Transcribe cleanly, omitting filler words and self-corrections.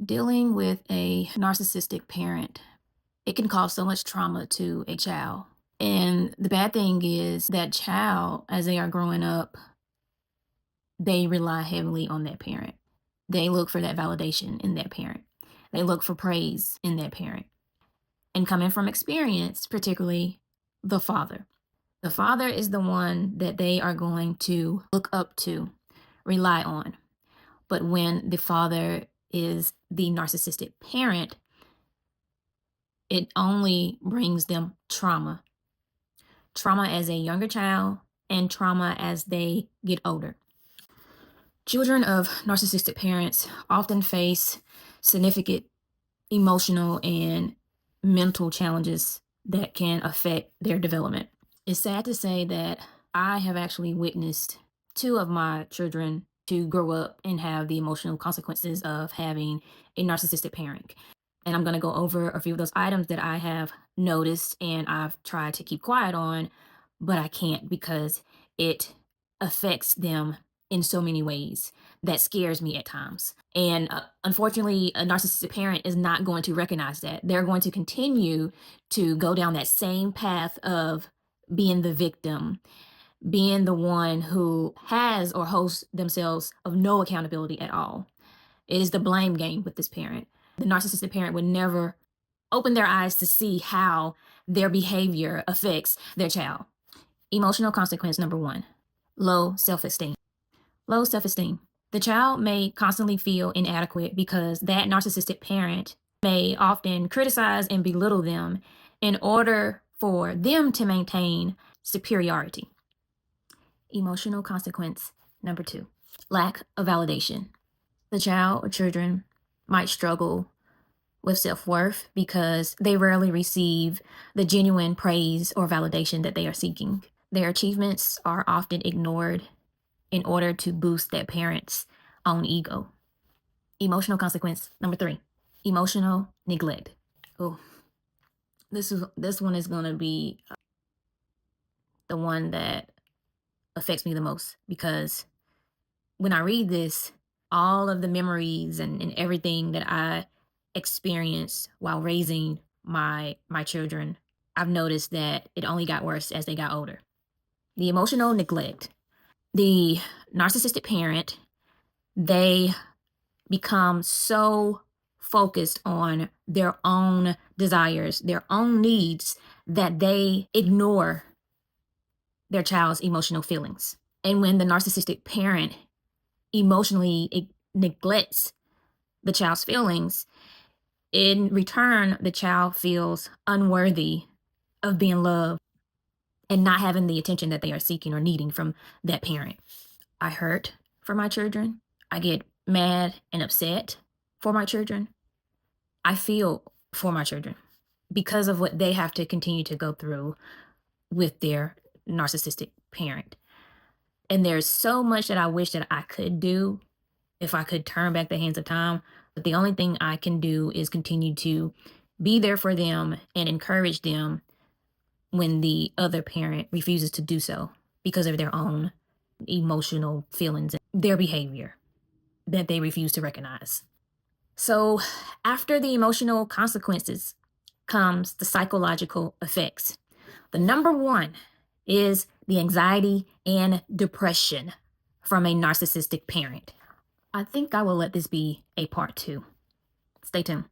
Dealing with a narcissistic parent, it can cause so much trauma to a child. And the bad thing is that child, as they are growing up, they rely heavily on that parent. They look for that validation in that parent. They look for praise in that parent. And coming from experience, particularly the father. The father is the one that they are going to look up to, rely on. But when the father is the narcissistic parent, it only brings them trauma. Trauma as a younger child and trauma as they get older. Children of narcissistic parents often face significant emotional and mental challenges that can affect their development. It's sad to say that I have actually witnessed two of my children to grow up and have the emotional consequences of having a narcissistic parent. And I'm going to go over a few of those items that I have noticed and I've tried to keep quiet on, but I can't because it affects them in so many ways that scares me at times. And unfortunately, a narcissistic parent is not going to recognize that. They're going to continue to go down that same path of being the victim, being the one who has or holds themselves of no accountability at all. It is the blame game with this parent. The narcissistic parent would never open their eyes to see how their behavior affects their child. Emotional consequence number one, low self-esteem. Low self-esteem. The child may constantly feel inadequate because that narcissistic parent may often criticize and belittle them in order for them to maintain superiority. Emotional consequence number two, lack of validation. The child or children might struggle with self-worth because they rarely receive the genuine praise or validation that they are seeking. Their achievements are often ignored in order to boost that parent's own ego. Emotional consequence number three, emotional neglect. Oh, this one is going to be the one that affects me the most because when I read this, all of the memories and everything that I experienced while raising my children, I've noticed that it only got worse as they got older. The emotional neglect. The narcissistic parent, they become so focused on their own desires, their own needs, that they ignore their child's emotional feelings. And when the narcissistic parent emotionally neglects the child's feelings, in return, the child feels unworthy of being loved and not having the attention that they are seeking or needing from that parent. I hurt for my children. I get mad and upset for my children. I feel for my children because of what they have to continue to go through with their narcissistic parent. And there's so much that I wish that I could do if I could turn back the hands of time. But the only thing I can do is continue to be there for them and encourage them when the other parent refuses to do so because of their own emotional feelings and their behavior that they refuse to recognize. So after the emotional consequences comes the psychological effects. The number one is the anxiety and depression from a narcissistic parent. I think I will let this be a part two. Stay tuned.